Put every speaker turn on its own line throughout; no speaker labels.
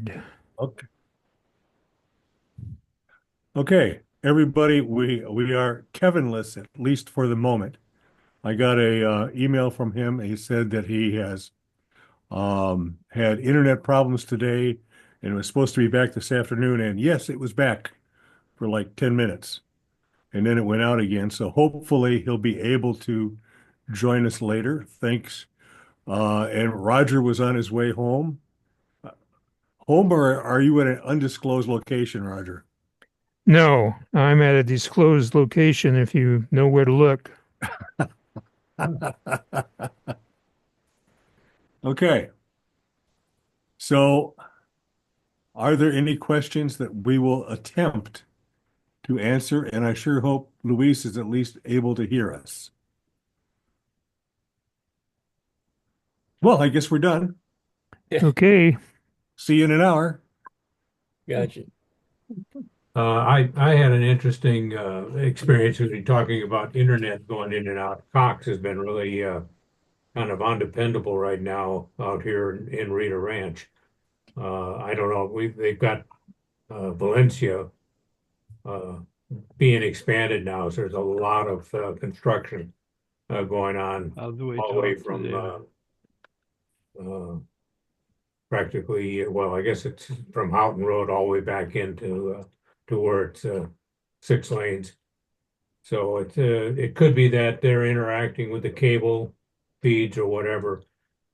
Okay. Okay, everybody, we are Kevinless, at least for the moment. I got a email from him. He said that he has had internet problems today and was supposed to be back this afternoon. And yes, it was back for like 10 minutes and then it went out again. So hopefully he'll be able to join us later. Thanks. And Roger was on his way home. Home, or are you at an undisclosed location, Roger?
No, I'm at a disclosed location if you know where to look.
Okay. So, are there any questions that we will attempt to answer? And I sure hope Luis is at least able to hear us. Well, I guess we're done.
Yeah,
Okay.
See you in an hour.
gotcha.
I had an interesting experience with you talking about internet going in and out. Cox has been really kind of undependable right now out here in Rita Ranch. I don't know. They've got Valencia uh, being expanded now, so there's a lot of construction going on
I'll do a
all the way
talk to
from
them.
uh, practically, well, I guess it's from Houghton Road all the way back into to where it's 6 lanes. So it could be that they're interacting with the cable feeds or whatever.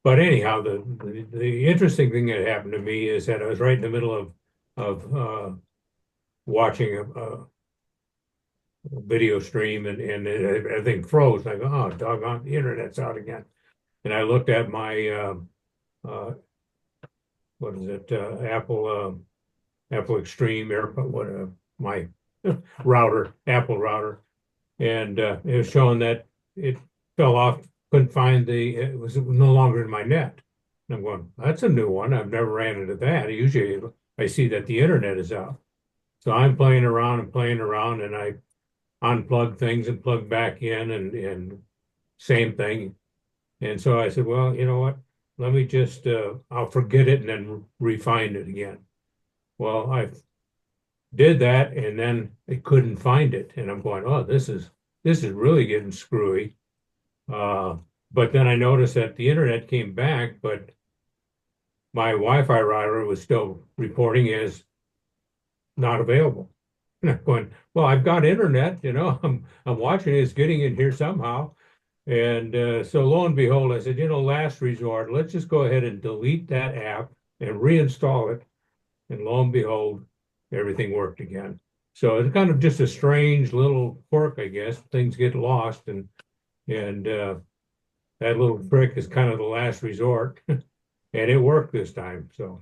But anyhow, the interesting thing that happened to me is that I was right in the middle of watching a video stream and everything froze. I go, oh, doggone, the internet's out again. And I looked at my uh, what is it, Apple Extreme AirPod, what my router, Apple router, and it was showing that it fell off. Couldn't find it was no longer in my net. And I'm going, that's a new one. I've never ran into that. Usually I see that the internet is out. So I'm playing around and playing around, and I unplug things and plug back in, and same thing. And so I said, well, you know what? Let me just, I'll forget it and then refine it again. Well, I did that and then I couldn't find it. And I'm going, oh, this is really getting screwy. But then I noticed that the internet came back, but my Wi-Fi router was still reporting as not available. And I'm going, well, I've got internet, I'm watching it, it's getting in here somehow. And so lo and behold, I said, last resort, let's just go ahead and delete that app and reinstall it. And lo and behold, everything worked again. So it's kind of just a strange little quirk, I guess. Things get lost, and that little trick is kind of the last resort, and it worked this time. So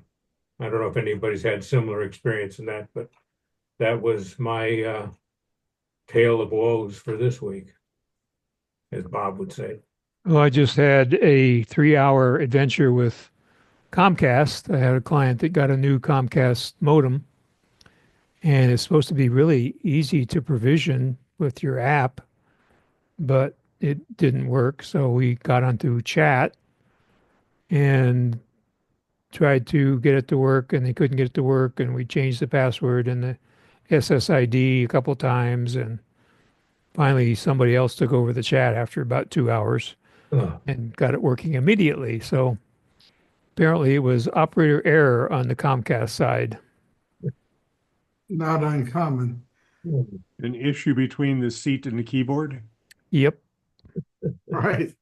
I don't know if anybody's had similar experience in that, but that was my tale of woes for this week, as Bob would say.
Well, I just had a 3-hour adventure with Comcast. I had a client that got a new Comcast modem, and it's supposed to be really easy to provision with your app, but it didn't work. So we got onto chat and tried to get it to work, and they couldn't get it to work. And we changed the password and the SSID a couple times, and finally somebody else took over the chat after about 2 hours
Oh,
and got it working immediately. So apparently it was operator error on the Comcast side.
Not uncommon.
An issue between the seat and the keyboard.
Yep.
Right.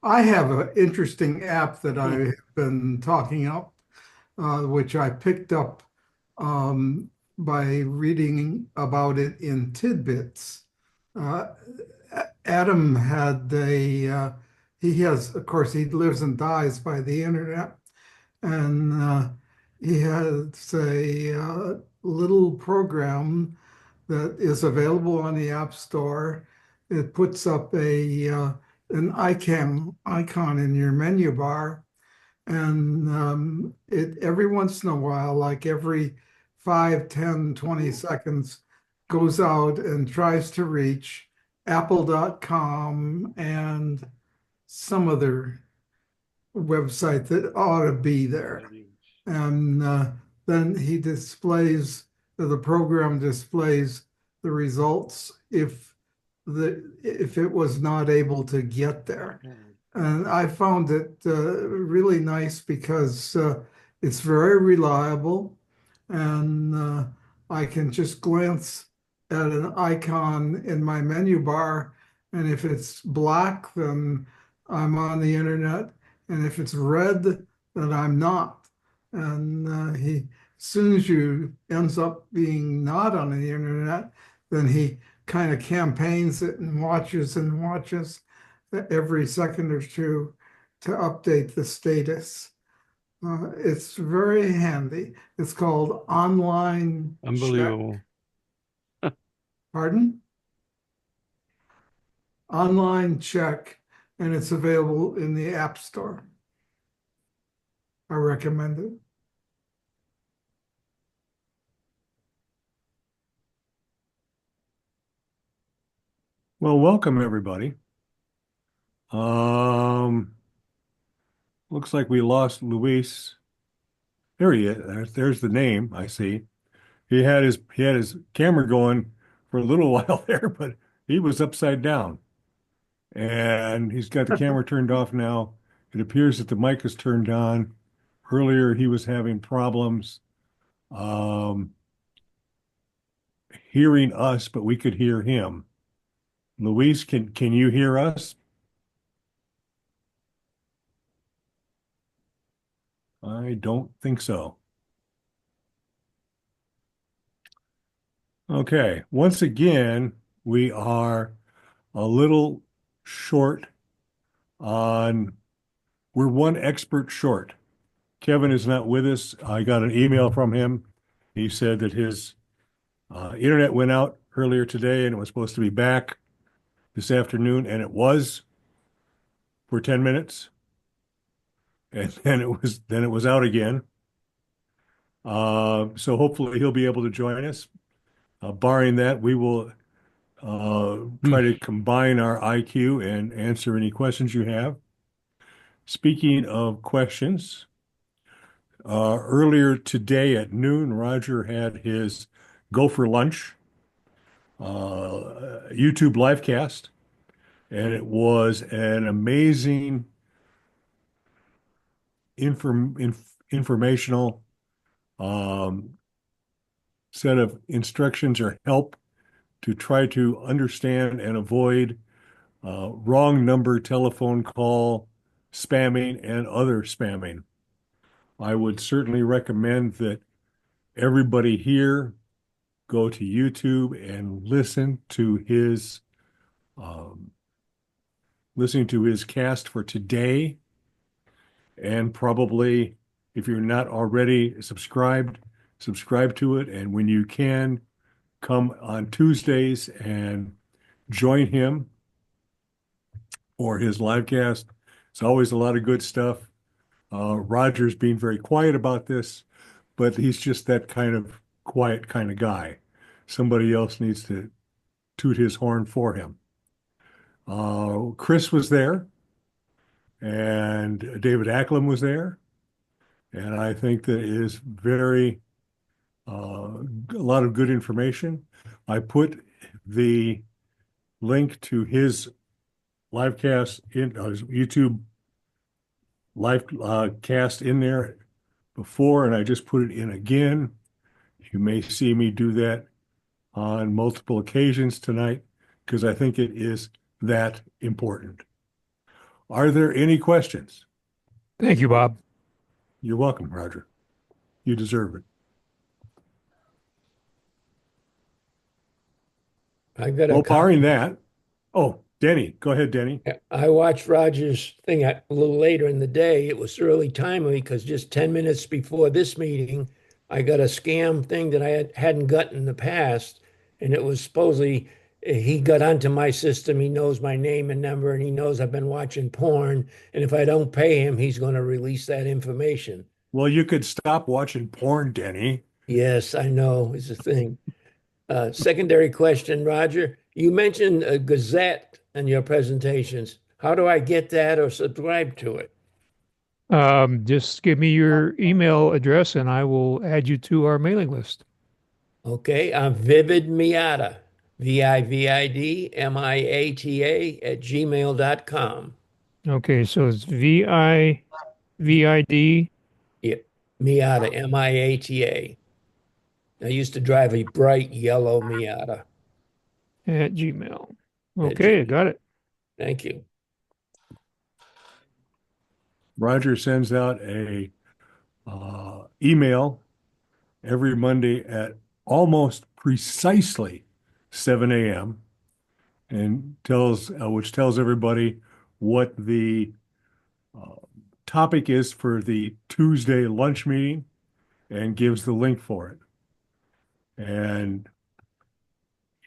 I have an interesting app that I've been talking up, which I picked up by reading about it in Tidbits. Uh, Adam had he has, of course, he lives and dies by the internet, and he has a little program that is available on the App Store. It puts up an icon in your menu bar, and it every once in a while, like every 5, 10, 20 seconds, goes out and tries to reach apple.com and some other website that ought to be there. And then the program displays the results if it was not able to get there. And I found it really nice because it's very reliable, and I can just glance at an icon in my menu bar, and if it's black, then I'm on the internet, and if it's red, then I'm not. And as soon as you ends up being not on the internet, then he kind of campaigns it and watches every second or two to update the status. It's very handy. It's called Online Check.
Unbelievable.
Pardon? Online Check, and it's available in the App Store. I recommend it.
Well, welcome everybody. Looks like we lost Luis. There he is. There's the name I see. He had his camera going for a little while there, but he was upside down. And he's got the camera turned off now. It appears that the mic is turned on. Earlier he was having problems um, hearing us, but we could hear him. Luis, can you hear us? I don't think so. Okay, once again, we are a little short on, we're one expert short. Kevin is not with us. I got an email from him. He said that his internet went out earlier today and it was supposed to be back this afternoon, and it was for 10 minutes. And then it was out again. So hopefully he'll be able to join us. Barring that, we will try to combine our IQ and answer any questions you have. Speaking of questions, earlier today at noon, Roger had his Go for Lunch YouTube live cast, and it was an amazing informational um, set of instructions or help to try to understand and avoid wrong number telephone call spamming and other spamming. I would certainly recommend that everybody here go to YouTube and um, listening to his cast for today, and probably if you're not already subscribe to it, and when you can, come on Tuesdays and join him for his live cast. It's always a lot of good stuff. Roger's being very quiet about this, but he's just that kind of quiet kind of guy. Somebody else needs to toot his horn for him. Chris was there, and David Acklam was there, and I think that is a lot of good information. I put the link to his live cast in his YouTube live cast in there before, and I just put it in again. You may see me do that on multiple occasions tonight because I think it is that important. Are there any questions?
Thank you, Bob.
You're welcome, Roger. You deserve it.
I got
Well,
a
barring
comment.
that, oh, Denny, go ahead, Denny.
I watched Roger's thing a little later in the day. It was early timely because just 10 minutes before this meeting, I got a scam thing that I hadn't gotten in the past. And it was supposedly he got onto my system. He knows my name and number, and he knows I've been watching porn. And if I don't pay him, he's going to release that information.
Well, you could stop watching porn, Denny.
Yes, I know it's a thing. Secondary question, Roger. You mentioned a Gazette in your presentations. How do I get that or subscribe to it?
Just give me your email address and I will add you to our mailing list.
Okay, I'm Vivid Miata, VIVIDMIATA at gmail.com.
Okay, so it's VIVID
Yep, Miata, Miata. I used to drive a bright yellow Miata
at Gmail.
at
Okay, I
Gmail.
got it.
Thank you.
Roger sends out a email every Monday at almost precisely 7 a.m. and which tells everybody what the uh, topic is for the Tuesday lunch meeting and gives the link for it. And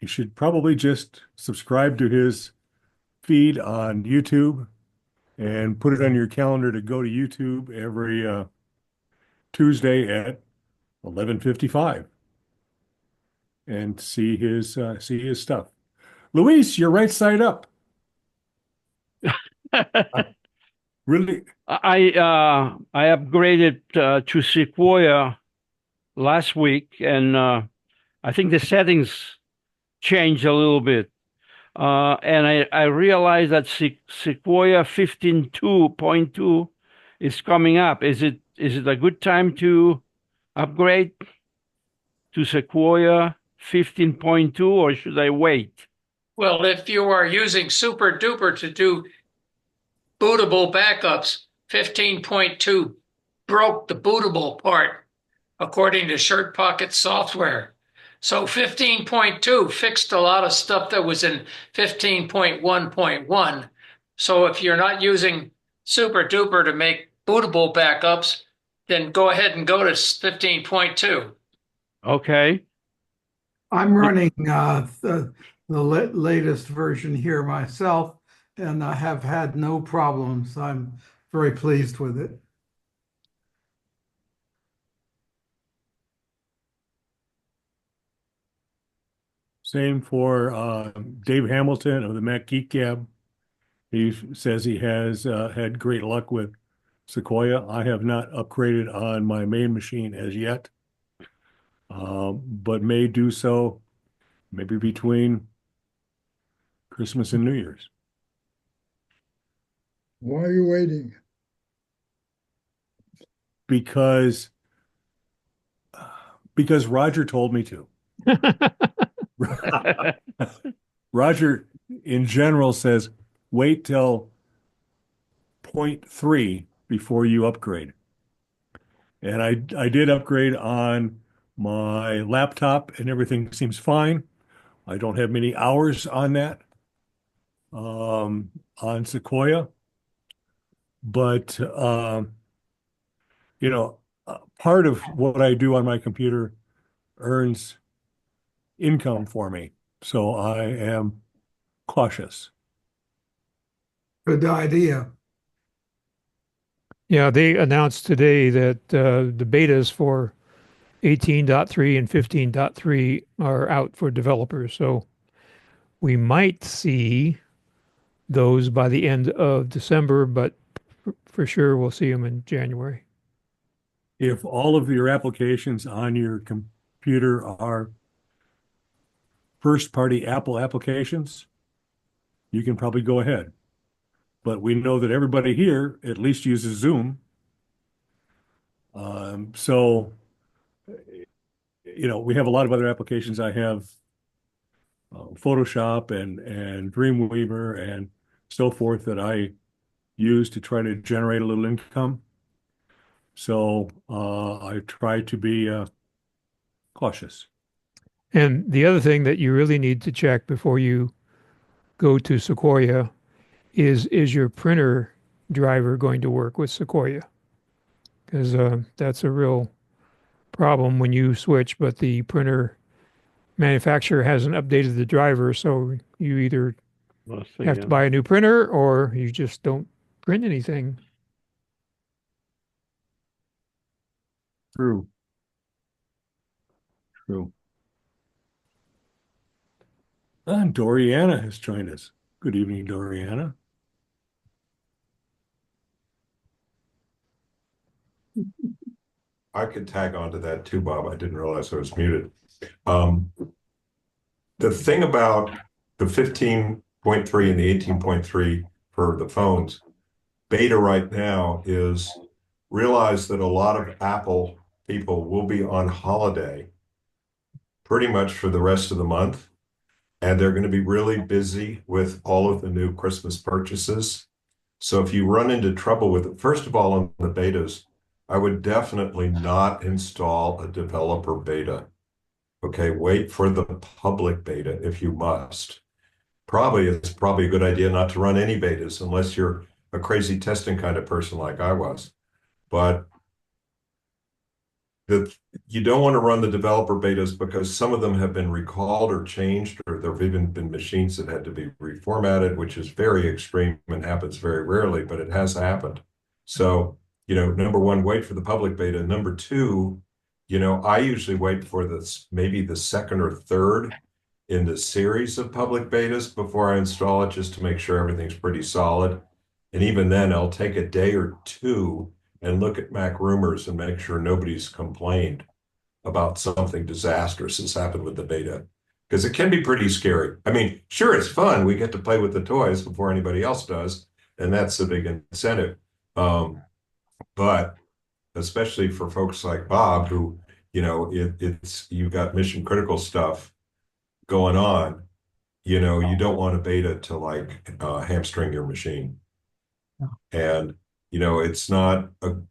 you should probably just subscribe to his feed on YouTube and put it on your calendar to go to YouTube every Tuesday at 11:55 and see his stuff. Luis, you're right side up. Really?
I upgraded to Sequoia last week, and I think the settings changed a little bit. And I realized that Sequoia 15.2 is coming up. Is it a good time to upgrade to Sequoia 15.2, or should I wait?
Well, if you are using Super Duper to do bootable backups, 15.2 broke the bootable part, according to Shirt Pocket software. So 15.2 fixed a lot of stuff that was in 15.1.1. So if you're not using Super Duper to make bootable backups, then go ahead and go to 15.2.
Okay.
I'm running the latest version here myself, and I have had no problems. I'm very pleased with it.
Same for Dave Hamilton of the Mac Geek Gab. He says he has had great luck with Sequoia. I have not upgraded on my main machine as yet, but may do so maybe between Christmas and New Year's.
Why are you waiting?
Because Roger told me to. Roger, in general, says wait till point 3 before you upgrade. And I did upgrade on my laptop, and everything seems fine. I don't have many hours on that on Sequoia, but you know, part of what I do on my computer earns income for me, so I am cautious.
Good idea.
Yeah, they announced today that the betas for 18.3 and 15.3 are out for developers. So we might see those by the end of December, but for sure we'll see them in January.
If all of your applications on your computer are first-party Apple applications, you can probably go ahead. But we know that everybody here at least uses Zoom. So, we have a lot of other applications. I have Photoshop and Dreamweaver and so forth that I use to try to generate a little income. So I try to be cautious.
And the other thing that you really need to check before you go to Sequoia is your printer driver going to work with Sequoia? Because that's a real problem when you switch, but the printer manufacturer hasn't updated the driver, so you either
Let's
have
see.
to buy a new printer or you just don't print anything.
True. True. Doriana has joined us. Good evening, Doriana.
I could tag on to that too, Bob. I didn't realize I was muted. Um, the thing about the 15.3 and the 18.3 for the phones, beta right now is realize that a lot of Apple people will be on holiday pretty much for the rest of the month. And they're going to be really busy with all of the new Christmas purchases. So if you run into trouble with it, first of all, on the betas, I would definitely not install a developer beta. Okay, wait for the public beta if you must. Probably it's probably a good idea not to run any betas unless you're a crazy testing kind of person like I was. But the you don't want to run the developer betas because some of them have been recalled or changed, or there have even been machines that had to be reformatted, which is very extreme and happens very rarely, but it has happened. So, number one, wait for the public beta. Number two, I usually wait for this, maybe the second or third in the series of public betas before I install it, just to make sure everything's pretty solid. And even then, I'll take a day or two and look at Mac rumors and make sure nobody's complained about something disastrous has happened with the beta. Because it can be pretty scary. I mean, sure, it's fun. We get to play with the toys before anybody else does, and that's the big incentive. But especially for folks like Bob, who, it's you've got mission critical stuff going on, you don't want a beta to like hamstring your machine. And, it's not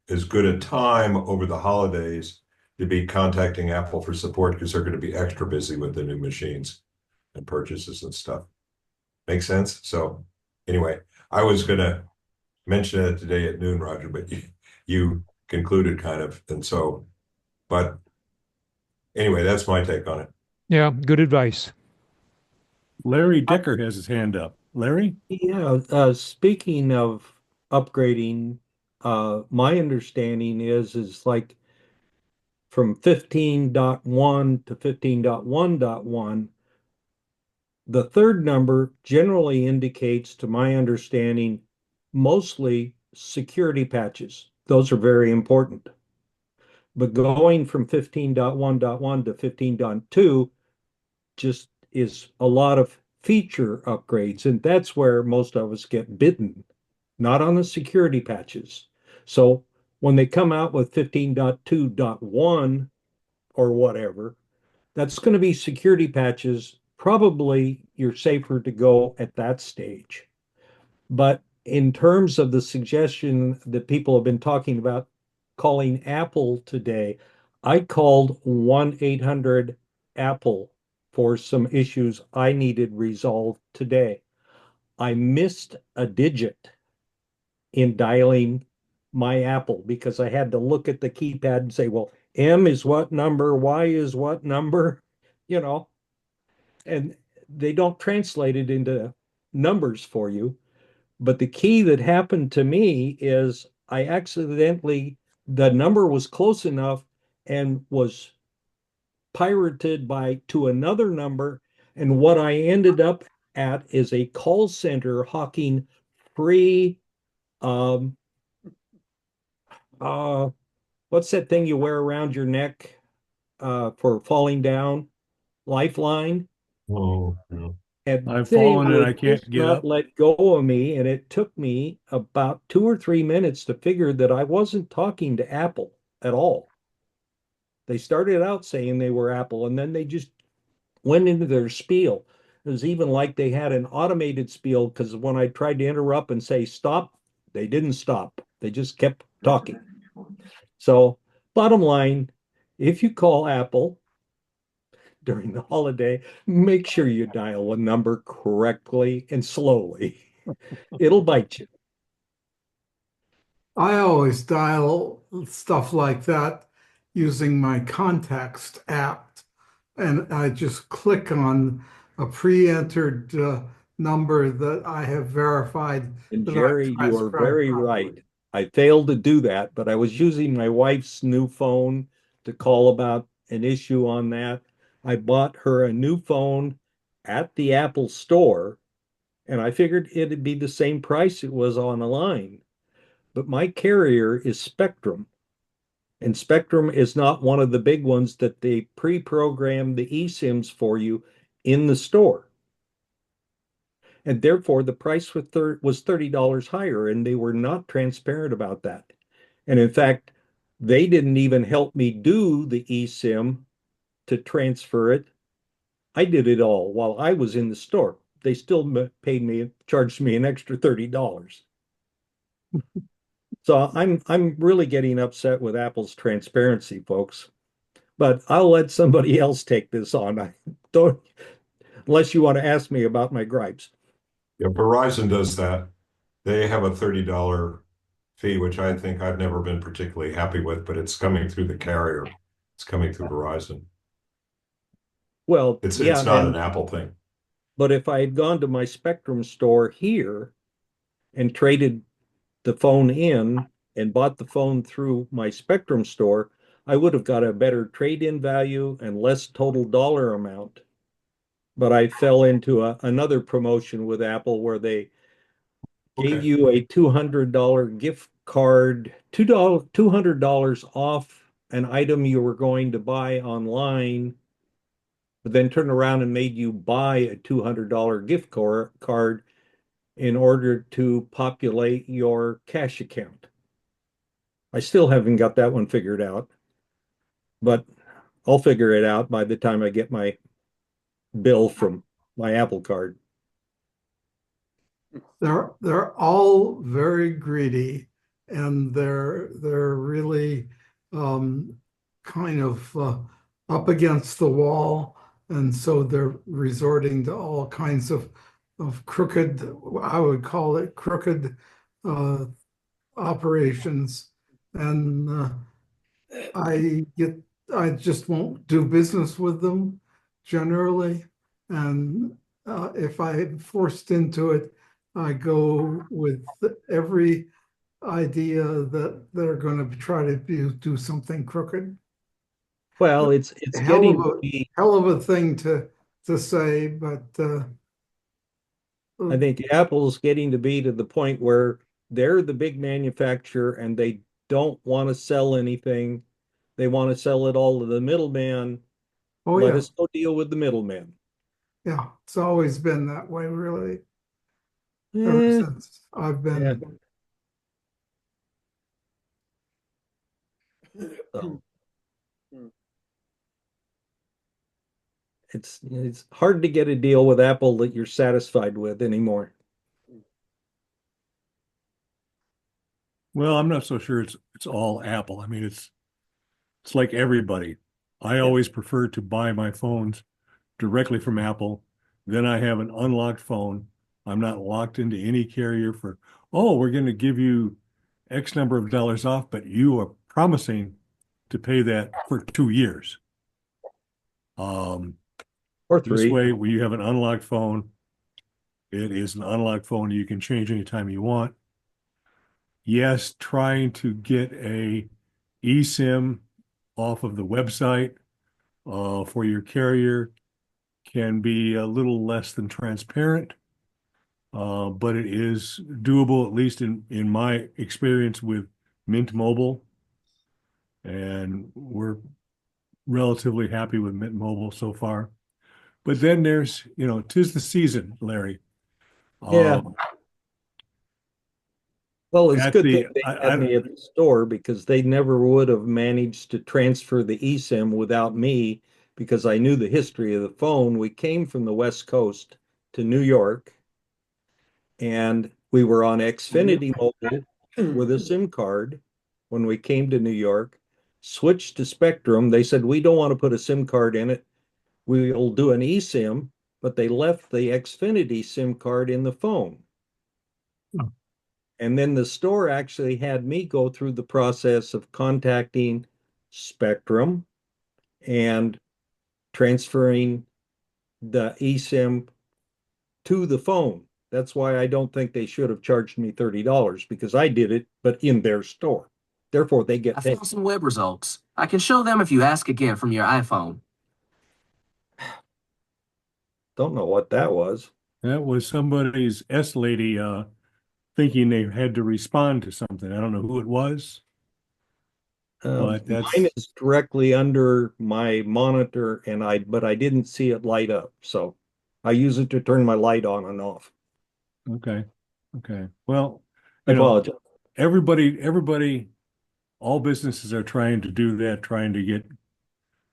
as good a time over the holidays to be contacting Apple for support because they're going to be extra busy with the new machines and purchases and stuff. Make sense? So anyway, I was going to mention it today at noon, Roger, but you concluded kind of. And so, but anyway, that's my take on it.
Yeah, good advice.
Larry Dicker has his hand up. Larry?
Yeah, speaking of upgrading, my understanding is like from 15.1 to 15.1.1, the third number generally indicates, to my understanding, mostly security patches. Those are very important. But going from 15.1.1 to 15.2 just is a lot of feature upgrades, and that's where most of us get bitten, not on the security patches. So when they come out with 15.2.1 or whatever, that's going to be security patches. Probably you're safer to go at that stage. But in terms of the suggestion that people have been talking about calling Apple today, I called 1-800 Apple for some issues I needed resolved today. I missed a digit in dialing my Apple because I had to look at the keypad and say, well, M is what number, Y is what number, you know, and they don't translate it into numbers for you. But the key that happened to me is I accidentally, the number was close enough and was pirated by to another number. And what I ended up at is a call center hawking free, um, uh, what's that thing you wear around your neck for falling down? Lifeline.
Oh, no.
And
I've
they
fallen and I
would
can't
just
get
not
up.
let go of me. And it took me about 2 or 3 minutes to figure that I wasn't talking to Apple at all. They started out saying they were Apple, and then they just went into their spiel. It was even like they had an automated spiel because when I tried to interrupt and say stop, they didn't stop. They just kept talking. So, bottom line, if you call Apple during the holiday, make sure you dial a number correctly and slowly. It'll bite you.
I always dial stuff like that using my contacts app, and I just click on a pre-entered number that I have verified
And
that I
Jerry, you are
transcribed
very
properly.
right. I failed to do that, but I was using my wife's new phone to call about an issue on that. I bought her a new phone at the Apple store, and I figured it'd be the same price it was on the line. But my carrier is Spectrum, And Spectrum is not one of the big ones that they pre-program the eSIMs for you in the store. And therefore, the price was $30 higher, and they were not transparent about that. And in fact, they didn't even help me do the eSIM to transfer it. I did it all while I was in the store. They still charged me an extra $30. So I'm really getting upset with Apple's transparency, folks. But I'll let somebody else take this on. I don't, unless you want to ask me about my gripes.
Yeah, Verizon does that. They have a $30 fee, which I think I've never been particularly happy with, but it's coming through the carrier. It's coming through Verizon.
Well,
It's
yeah,
not an Apple thing.
but if I had gone to my Spectrum store here and traded the phone in and bought the phone through my Spectrum store, I would have got a better trade-in value and less total dollar amount. But I fell into another promotion with Apple where they gave
Okay.
you a $200 gift card, $200 off an item you were going to buy online, but then turned around and made you buy a $200 gift card in order to populate your cash account. I still haven't got that one figured out, but I'll figure it out by the time I get my bill from my Apple Card.
They're all very greedy, and they're really kind of up against the wall, and so they're resorting to all kinds of crooked, I would call it crooked uh, operations, and I get I just won't do business with them generally, and if I'm forced into it, I go with every idea that they're going to try to do something crooked.
Well, it's
Hell
getting
of
to
a
be,
hell of a thing to say, but
I think Apple's getting to be to the point where they're the big manufacturer and they don't want to sell anything. They want to sell it all to the middleman.
oh
Let
yeah,
us go deal with the middleman.
yeah, it's always been that way, really, ever
Eh,
since I've
yeah.
been.
So it's hard to get a deal with Apple that you're satisfied with anymore.
Well, I'm not so sure it's all Apple. I mean, it's like everybody. I always prefer to buy my phones directly from Apple. Then I have an unlocked phone. I'm not locked into any carrier for, oh, we're going to give you X number of dollars off, but you are promising to pay that for 2 years. Um,
Or
this
three.
way, when you have an unlocked phone, it is an unlocked phone you can change anytime you want. Yes, trying to get a eSIM off of the website for your carrier can be a little less than transparent, but it is doable, at least in my experience with Mint Mobile. And we're relatively happy with Mint Mobile so far. But then there's, 'tis the season, Larry.
Yeah.
Um,
Well, it's a
at
good thing
the,
they had
I,
me at the store because they never would have managed to transfer the eSIM without me because I knew the history of the phone. We came from the West Coast to New York and we were on Xfinity Mobile with a SIM card when we came to New York, switched to Spectrum. They said, we don't want to put a SIM card in it. We'll do an eSIM, but they left the Xfinity SIM card in the phone. And then the store actually had me go through the process of contacting Spectrum and transferring the eSIM to the phone. That's why I don't think they should have charged me $30 because I did it, but in their store. Therefore, they get
I
paid.
found some web results. I can show them if you ask again from your iPhone.
Don't know what that was.
that was somebody's S lady thinking they had to respond to something. I don't know who it was. But
Mine is directly under my monitor but I didn't see it light up. So I use it to turn my light on and off.
okay. Okay. Well,
I apologize.
everybody, all businesses are trying to do that, trying to get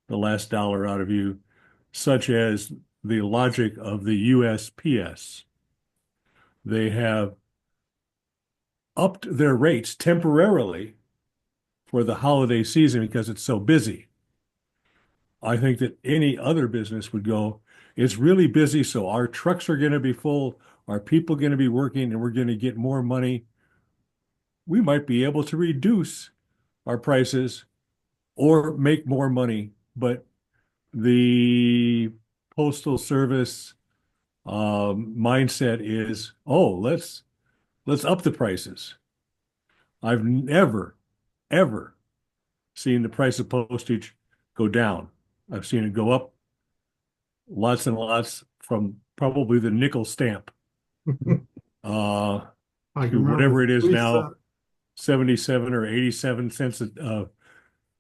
the last dollar out of you, such as the logic of the USPS. They have upped their rates temporarily for the holiday season because it's so busy. I think that any other business would go, it's really busy, so our trucks are going to be full, our people going to be working, and we're going to get more money. We might be able to reduce our prices or make more money, but the postal service mindset is, oh, let's up the prices. I've never, ever seen the price of postage go down. I've seen it go up lots and lots from probably the nickel stamp uh,
I
to
can
whatever
remember
it is now,
Lisa,
77 or 87 cents,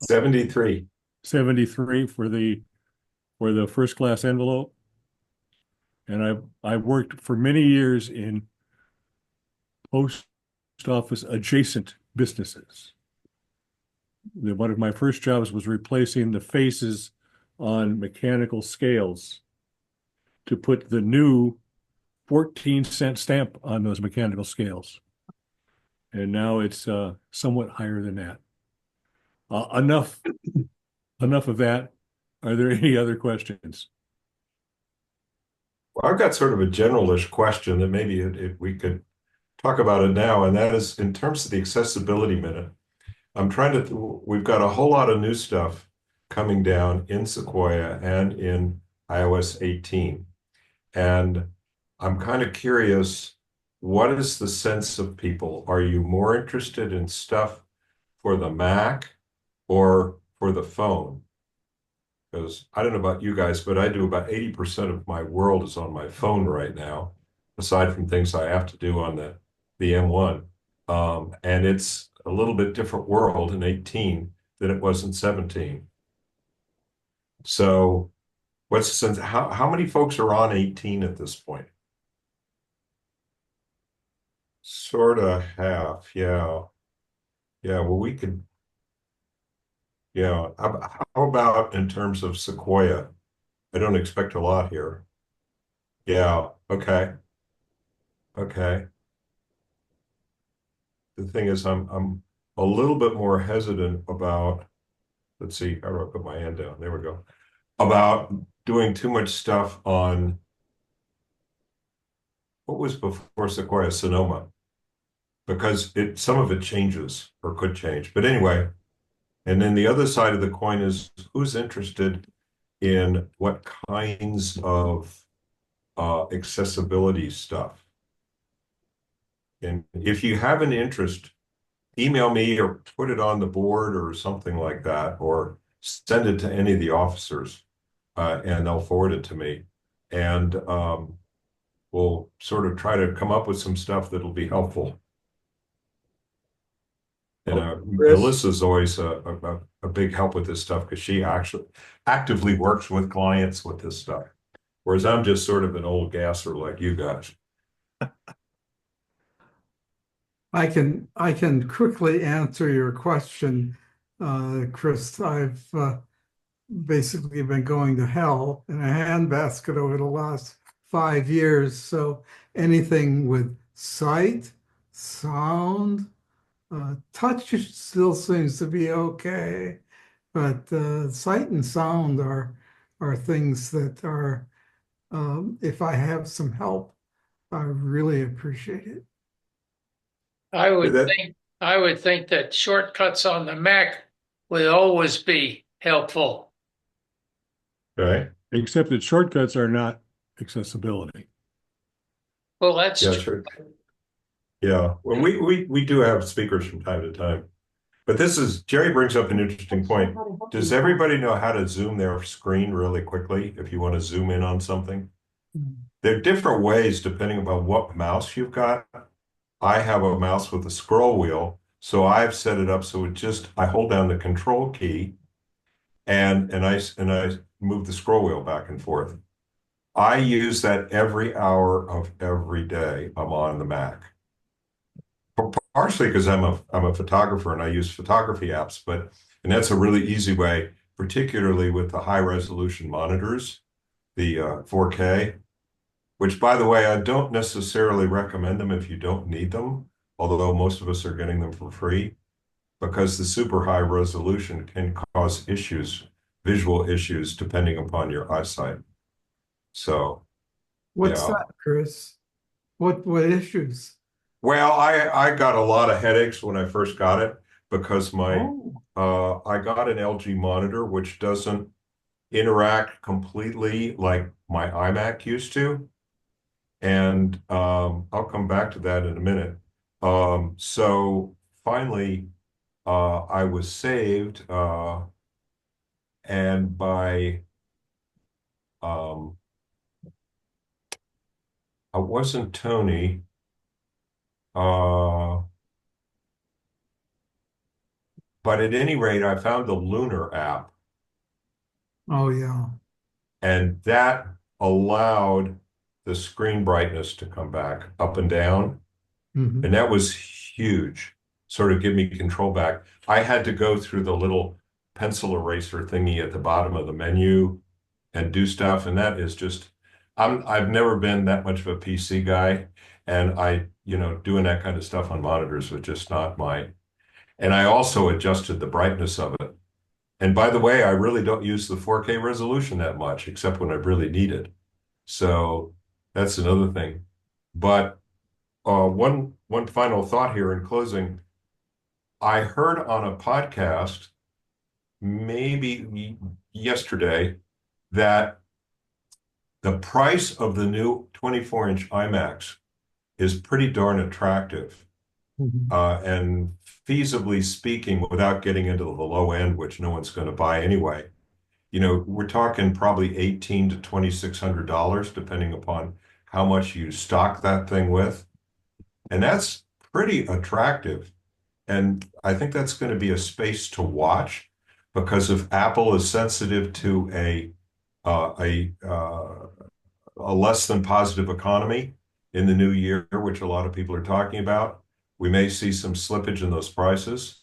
73.
73 for the first class envelope. And I've worked for many years in post office adjacent businesses. One of my first jobs was replacing the faces on mechanical scales to put the new 14-cent stamp on those mechanical scales. And now it's somewhat higher than that. Enough of that. Are there any other questions?
Well, I've got sort of a generalish question that maybe we could talk about it now, and that is in terms of the accessibility minute. We've got a whole lot of new stuff coming down in Sequoia and in iOS 18. And I'm kind of curious, what is the sense of people? Are you more interested in stuff for the Mac or for the phone? Because I don't know about you guys, but I do about 80% of my world is on my phone right now, aside from things I have to do on the M1. And it's a little bit different world in 18 than it was in 17. So what's the sense? How many folks are on 18 at this point? Sort of half, yeah. Yeah, well, yeah. How about in terms of Sequoia? I don't expect a lot here. Yeah, okay. Okay. The thing is, I'm a little bit more hesitant about, let's see, how do I put my hand down? There we go. About doing too much stuff on what was before Sequoia, Sonoma, because some of it changes or could change. But anyway, and then the other side of the coin is who's interested in what kinds of accessibility stuff. And if you have an interest, email me or put it on the board or something like that, or send it to any of the officers and they'll forward it to me. And we'll sort of try to come up with some stuff that'll be helpful. And Melissa's always a big help with this stuff because she actually actively works with clients with this stuff. Whereas I'm just sort of an old gasser like you guys.
I can quickly answer your question, Chris. I've basically been going to hell in a handbasket over the last 5 years. So anything with sight, sound, touch still seems to be okay, but sight and sound are things that are, if I have some help, I really appreciate it.
I would think that shortcuts on the Mac would always be helpful.
Okay.
Except that shortcuts are not accessibility.
Well, that's
Yeah,
true.
sure. Yeah. Well, we do have speakers from time to time. But Jerry brings up an interesting point. Does everybody know how to zoom their screen really quickly if you want to zoom in on something? There are different ways depending upon what mouse you've got. I have a mouse with a scroll wheel, So I've set it up so I hold down the control key and I move the scroll wheel back and forth. I use that every hour of every day I'm on the Mac. Partially because I'm a photographer and I use photography apps, and that's a really easy way, particularly with the high resolution monitors, the 4K, which by the way, I don't necessarily recommend them if you don't need them, although most of us are getting them for free, because the super high resolution can cause visual issues, depending upon your eyesight. So,
What's
yeah.
that, Chris? What issues?
Well, I got a lot of headaches when I first got it because I got an LG monitor which doesn't interact completely like my iMac used to. And I'll come back to that in a minute. So finally, I was saved, and by I wasn't Tony. But at any rate, I found the Lunar app,
Oh yeah.
and that allowed the screen brightness to come back up and down.
Mhm.
And that was huge, sort of give me control back. I had to go through the little pencil eraser thingy at the bottom of the menu and do stuff. And that is just, I've never been that much of a PC guy. And doing that kind of stuff on monitors was just not and I also adjusted the brightness of it. And by the way, I really don't use the 4K resolution that much, except when I really need it. So that's another thing. But one final thought here in closing. I heard on a podcast, maybe yesterday, that the price of the new 24-inch iMacs is pretty darn attractive.
Mhm.
And feasibly speaking, without getting into the low end, which no one's going to buy anyway, we're talking probably $1,800 to $2,600, depending upon how much you stock that thing with. And that's pretty attractive. And I think that's going to be a space to watch because if Apple is sensitive to uh, a uh, a less than positive economy in the new year, which a lot of people are talking about, we may see some slippage in those prices.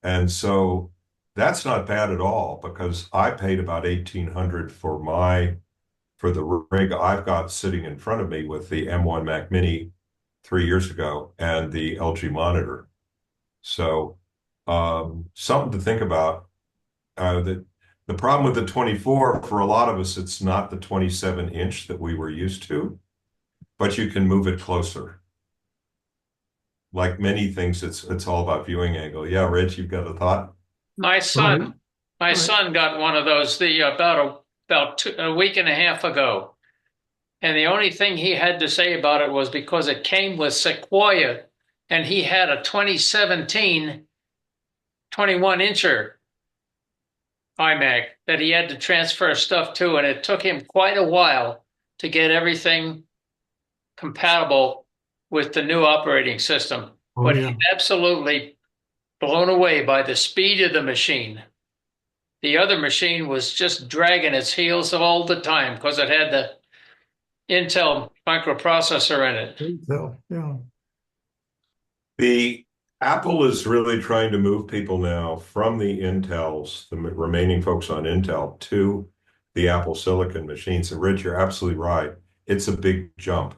And so that's not bad at all because I paid about 1,800 for the rig I've got sitting in front of me with the M1 Mac Mini 3 years ago and the LG monitor. So something to think about. The problem with the 24, for a lot of us, it's not the 27-inch that we were used to, but you can move it closer. Like many things, it's all about viewing angle. Yeah, Rich, you've got a thought?
My
Right.
son, my
Right.
son got one of those about a week and a half ago, and the only thing he had to say about it was because it came with Sequoia, and he had a 2017 21-incher iMac that he had to transfer stuff to, and it took him quite a while to get everything compatible with the new operating system.
Oh
But
yeah.
he's absolutely blown away by the speed of the machine. The other machine was just dragging its heels all the time because it had the Intel microprocessor in it.
Intel, yeah.
The Apple is really trying to move people now from the the remaining folks on Intel, to the Apple Silicon machines. And Rich, you're absolutely right. It's a big jump,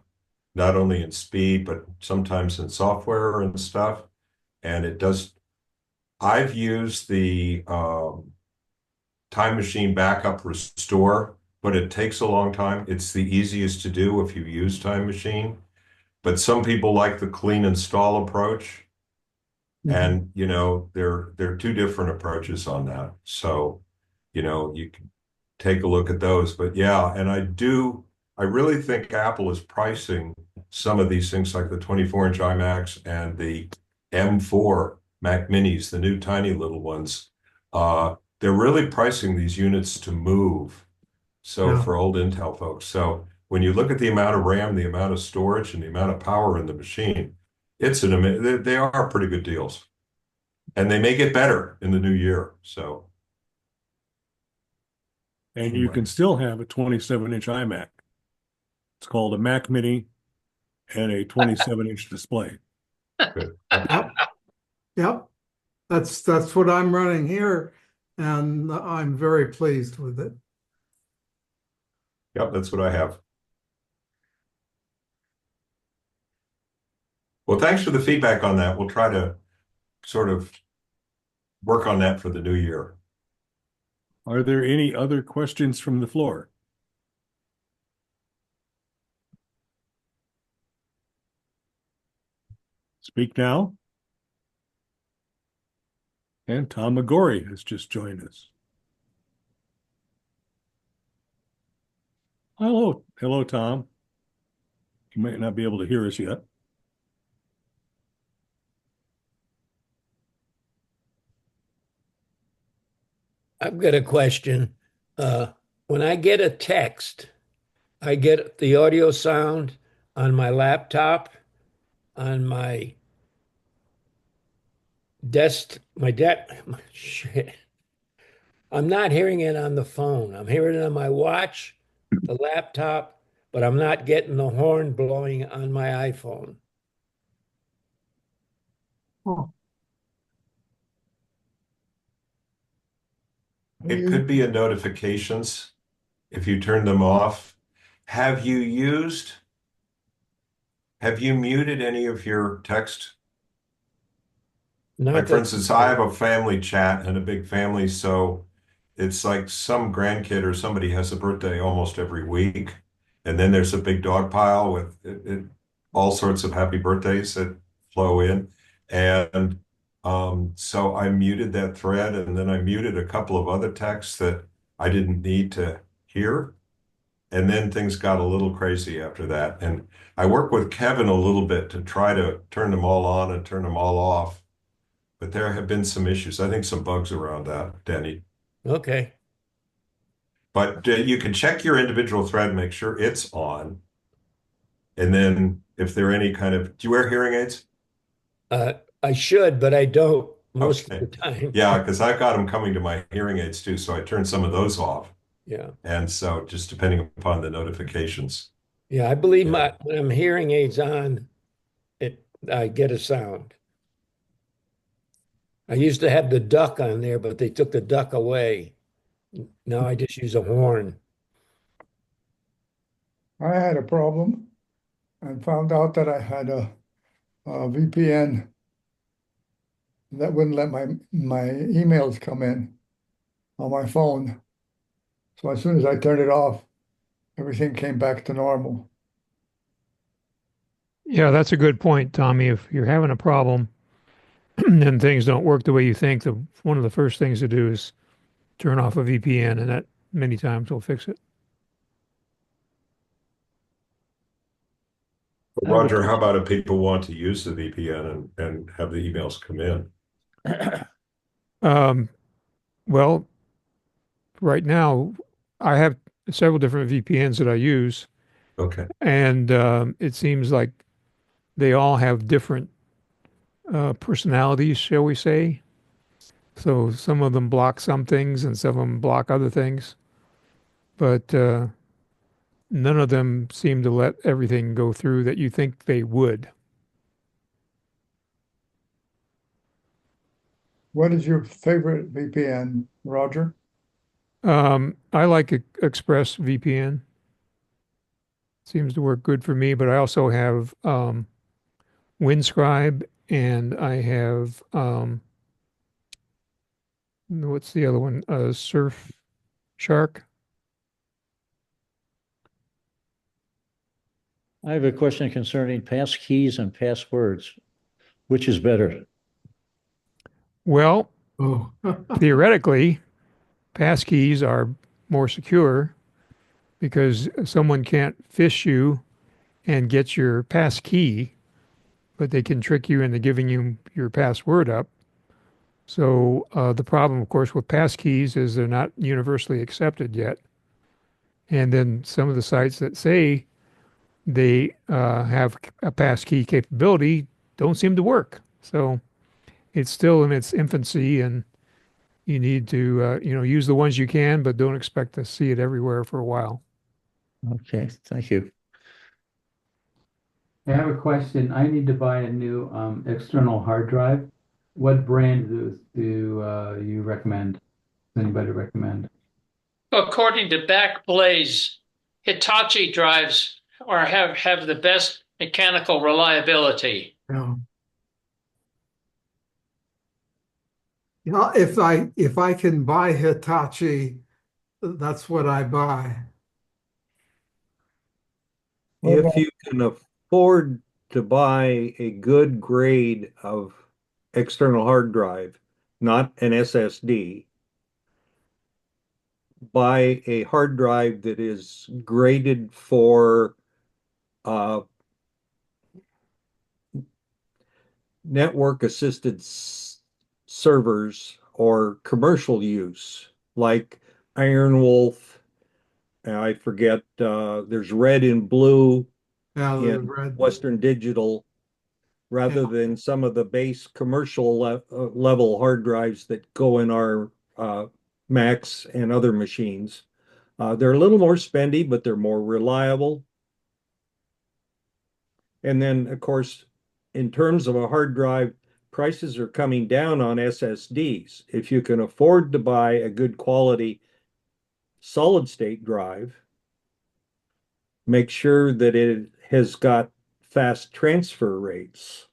not only in speed, but sometimes in software and stuff. And I've used the Time Machine Backup Restore, but it takes a long time. It's the easiest to do if you use Time Machine. But some people like the clean install approach.
Mhm.
And there are two different approaches on that. So, you can take a look at those. But yeah, and I really think Apple is pricing some of these things like the 24-inch iMacs and the M4 Mac Minis, the new tiny little ones. They're really pricing these units to move. So
Yeah.
for old Intel folks. So when you look at the amount of RAM, the amount of storage, and the amount of power in the machine, they are pretty good deals. and they may get better in the new year. So
And you can still have a 27-inch iMac. It's called a Mac Mini and a 27-inch display.
good.
Yep, yep. That's what I'm running here, and I'm very pleased with it.
Yep, that's what I have. Well, thanks for the feedback on that. We'll try to sort of work on that for the new year.
Are there any other questions from the floor? Speak now. And Tom McGorry has just joined us. Hello, Tom. You might not be able to hear us yet.
I've got a question. When I get a text, I get the audio sound on my laptop, on my shit. I'm not hearing it on the phone. I'm hearing it on my watch, the laptop, but I'm not getting the horn blowing on my iPhone.
It could be in notifications if you turn them off. Have you muted any of your text?
Not
Like, for
that,
instance, I have a family chat and a big family, so it's like some grandkid or somebody has a birthday almost every week. And then there's a big dog pile with all sorts of happy birthdays that flow in. And so I muted that thread, and then I muted a couple of other texts that I didn't need to hear. And then things got a little crazy after that. And I work with Kevin a little bit to try to turn them all on and turn them all off. But there have been some issues. I think some bugs around that, Danny.
okay.
But you can check your individual thread, make sure it's on. And then if there are any kind of, do you wear hearing aids?
I should, but I don't most of
Okay.
the time.
Yeah, because I've got them coming to my hearing aids too. So I turn some of those off.
Yeah.
And so just depending upon the notifications.
Yeah, I believe
Yeah.
when I'm hearing aids on, I get a sound. I used to have the duck on there, but they took the duck away. Now I just use a horn.
I had a problem and found out that I had a VPN that wouldn't let my emails come in on my phone. So as soon as I turned it off, everything came back to normal.
Yeah, that's a good point, Tommy. If you're having a problem and things don't work the way you think, one of the first things to do is turn off a VPN, and that many times will fix it.
Roger, how about if people want to use the VPN and have the emails come in?
Well, right now, I have several different VPNs that I use,
Okay.
and it seems like they all have different personalities, shall we say. So some of them block some things and some of them block other things, but none of them seem to let everything go through that you think they would.
What is your favorite VPN, Roger?
I like Express VPN. Seems to work good for me, but I also have Windscribe, and I have what's the other one? SurShark.
I have a question concerning passkeys and passwords. Which is better?
Well,
Oh,
theoretically, passkeys are more secure because someone can't phish you and get your passkey, but they can trick you into giving you your password up. So the problem, of course, with passkeys is they're not universally accepted yet. And then some of the sites that say they have a passkey capability don't seem to work. So it's still in its infancy, and you need to use the ones you can, but don't expect to see it everywhere for a while.
Okay, thank you.
I have a question. I need to buy a new external hard drive. What brand do you recommend? Does anybody recommend?
According to Backblaze, Hitachi drives have the best mechanical reliability.
Yeah. Yeah, if I can buy Hitachi, that's what I buy.
If you can afford to buy a good grade of external hard drive, not an SSD, buy a hard drive that is graded for uh, network assisted servers or commercial use, like Iron Wolf. I forget, there's red and blue
Yeah, the
in
red.
Western Digital, rather
Yeah.
than some of the base commercial level hard drives that go in our Macs and other machines. They're a little more spendy, but they're more reliable. And then, of course, in terms of a hard drive, prices are coming down on SSDs. If you can afford to buy a good quality solid state drive, make sure that it has got fast transfer rates.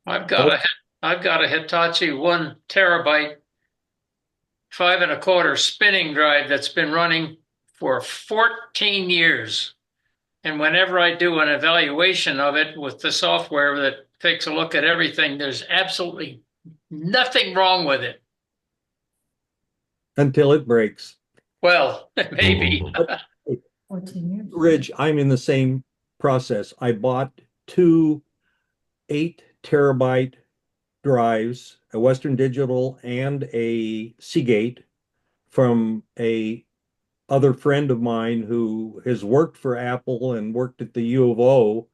I've got a Hitachi 1 terabyte 5 1/4 spinning drive that's been running for 14 years. And whenever I do an evaluation of it with the software that takes a look at everything, there's absolutely nothing wrong with it.
Until it breaks.
Well, maybe.
14 years.
Ridge, I'm in the same process. I bought two 8 terabyte drives, a Western Digital and a Seagate, from a other friend of mine who has worked for Apple and worked at the U of O.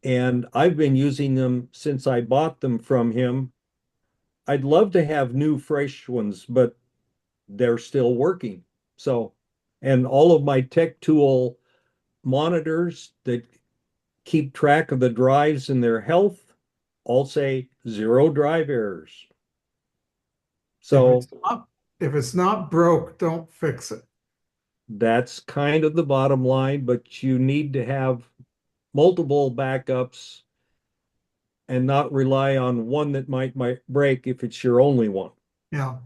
And I've been using them since I bought them from him. I'd love to have new, fresh ones, but they're still working. So, and all of my tech tool monitors that keep track of the drives and their health all say 0 drive errors. So
If it's not broke, don't fix it.
that's kind of the bottom line, but you need to have multiple backups and not rely on one that might break if it's your only one.
Yeah.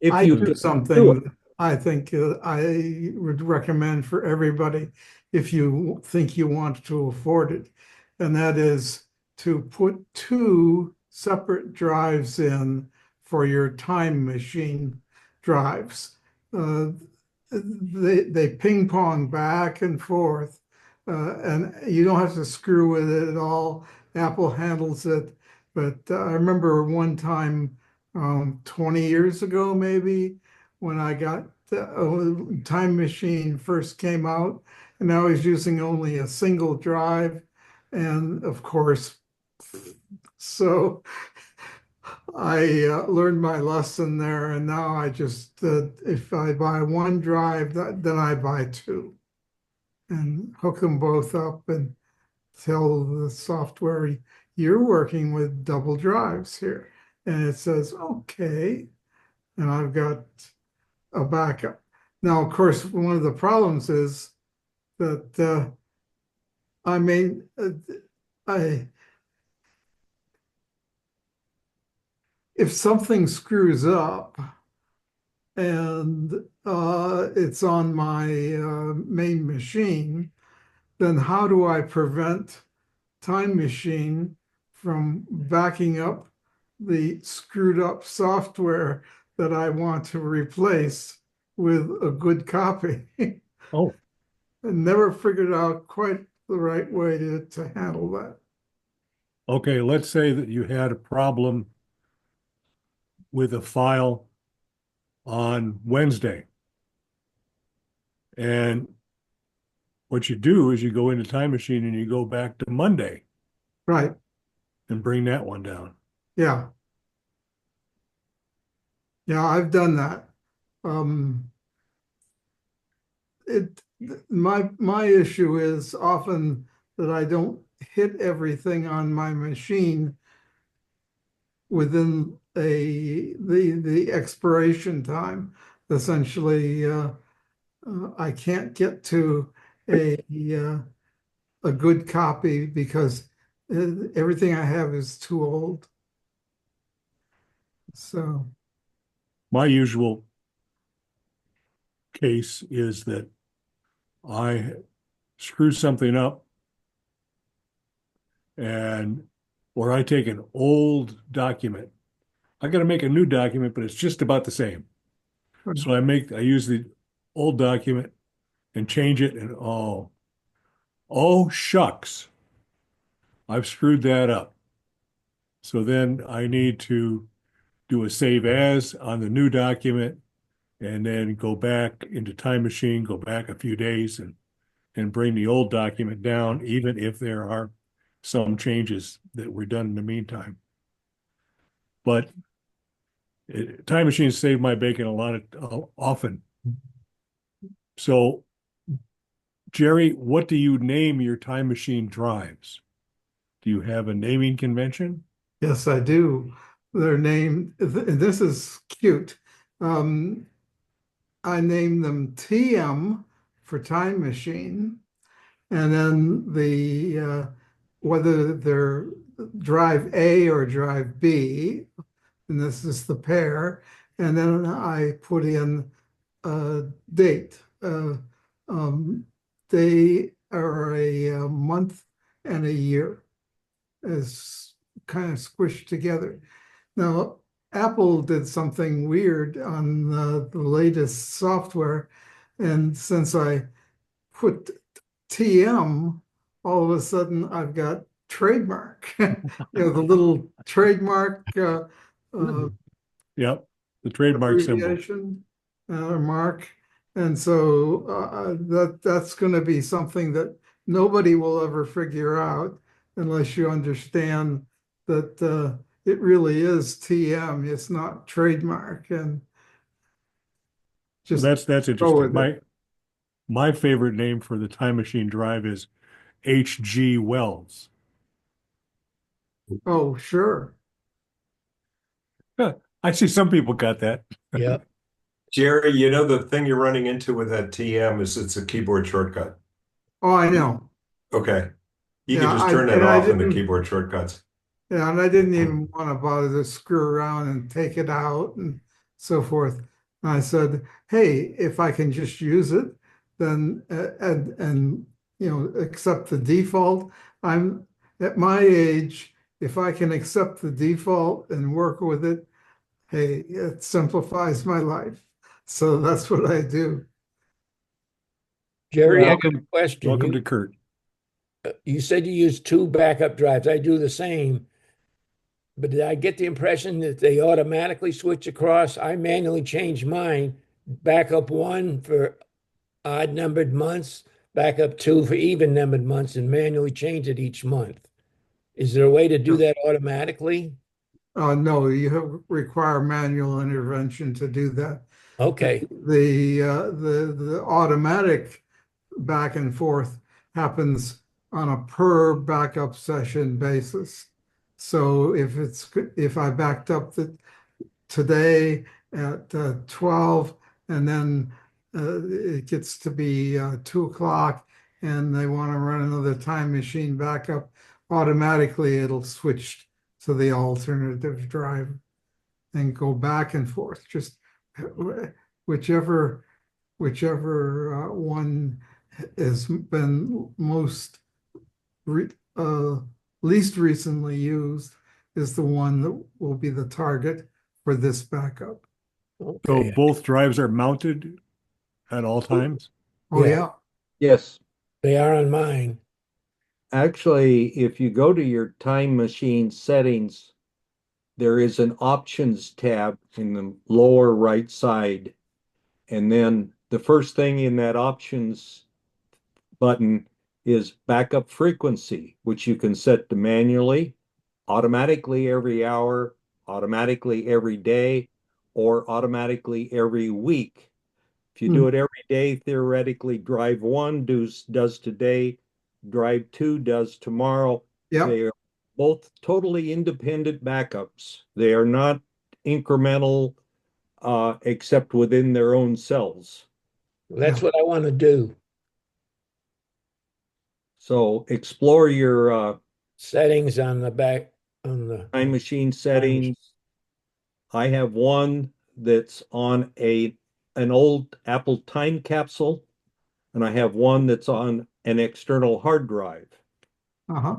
If
I
you
do
can
something
do
that I think I would recommend for everybody if you think you want to afford it, and that is to put two separate drives in for your time machine drives. Uh, they ping pong back and forth, and you don't have to screw with it at all. Apple handles it, but I remember one time 20 years ago, maybe, when I got the Time Machine first came out, and I was using only a single drive. And of course, so I learned my lesson there. And now I just, if I buy one drive, then I buy two and hook them both up and tell the software, you're working with double drives here. And it says, okay. And I've got a backup. Now, of course, one of the problems is that I mean, I if something screws up and it's on my main machine, then how do I prevent Time Machine from backing up the screwed up software that I want to replace with a good copy?
Oh,
I never figured out quite the right way to handle that.
okay. Let's say that you had a problem with a file on Wednesday. And what you do is you go into Time Machine and you go back to Monday
Right.
and bring that one down.
Yeah. Yeah, I've done that. Um, it my issue is often that I don't hit everything on my machine within the expiration time. Essentially, I can't get to a a good copy because everything I have is too old. So,
My usual case is that I screw something up and or I take an old document. I got to make a new document, but it's just about the same. So I use the old document and change it and oh shucks, I've screwed that up. So then I need to do a save as on the new document and then go back into Time Machine, go back a few days and bring the old document down, even if there are some changes that were done in the meantime. But Time Machine saved my bacon a lot of often. So, Jerry, what do you name your Time Machine drives? Do you have a naming convention?
yes, I do. Their name, and this is cute. Um, I name them TM for Time Machine, and then whether they're drive A or drive B, and this is the pair, and then I put in a date. Um, they are a month and a year is kind of squished together. Now, Apple did something weird on the latest software, and since I put TM, all of a sudden I've got trademark. The little trademark
Yep, the trademark symbol.
abbreviation mark. And so that's going to be something that nobody will ever figure out unless you understand that it really is TM. It's not trademark, and just
That's
go
interesting.
with it.
My favorite name for the Time Machine drive is H.G. Wells.
Oh, sure.
I see some people got that.
Yeah.
Jerry, you know the thing you're running into with that TM is it's a keyboard shortcut.
Oh, I know.
Okay. You can
Yeah,
just turn that off in the keyboard shortcuts.
Yeah, and I didn't even want to bother to screw around and take it out and so forth. And I said, "Hey, if I can just use it, then and accept the default. I'm at my age. If I can accept the default and work with it, hey, it simplifies my life. So that's what I do."
Jerry, I got a
Welcome,
question.
welcome to Kurt.
You said you use two backup drives. I do the same, but did I get the impression that they automatically switch across? I manually change mine. Backup one for odd numbered months, backup two for even numbered months, and manually change it each month. Is there a way to do that automatically?
No, require manual intervention to do that.
Okay.
The automatic back and forth happens on a per backup session basis. So if I backed up today at 12 and then it gets to be 2 o'clock and they want to run another time machine backup, automatically it'll switch to the alternative drive and go back and forth. Just whichever one has been least recently used is the one that will be the target for this backup.
So
Okay.
both drives are mounted at all times?
Oh,
Yeah.
yeah.
Yes.
They are on mine.
Actually, if you go to your time machine settings, there is an options tab in the lower right side. And then the first thing in that options button is backup frequency, which you can set to manually, automatically every hour, automatically every day, or automatically every week. If you do it every day, theoretically, drive one does today, drive two does tomorrow.
Yep.
They are both totally independent backups. They are not incremental, except within their own cells.
That's what I want to do.
So explore your
Settings on the back on the
time machine settings. I have one that's on an old Apple time capsule, and I have one that's on an external hard drive.
Uh-huh.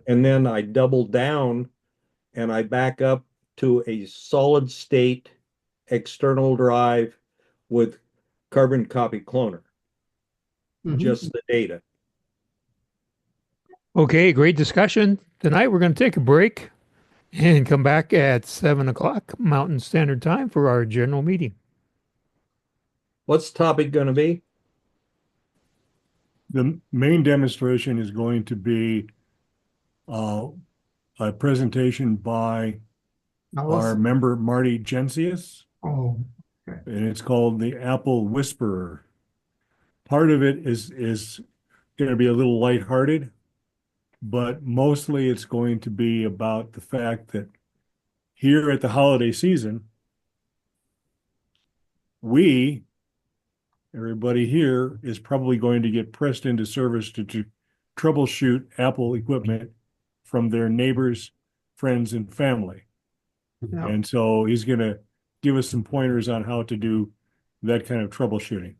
And then I double down and I back up to a solid state external drive with carbon copy cloner, just the data.
Okay, great discussion. Tonight we're going to take a break and come back at 7 o'clock Mountain Standard Time for our general meeting.
What's the topic going to be?
The main demonstration is going to be a presentation by our member Marty Gensius,
Oh, okay.
and it's called the Apple Whisperer. Part of it is going to be a little lighthearted, but mostly it's going to be about the fact that here at the holiday season, everybody here is probably going to get pressed into service to troubleshoot Apple equipment from their neighbors, friends, and family.
Yeah.
And so he's going to give us some pointers on how to do that kind of troubleshooting.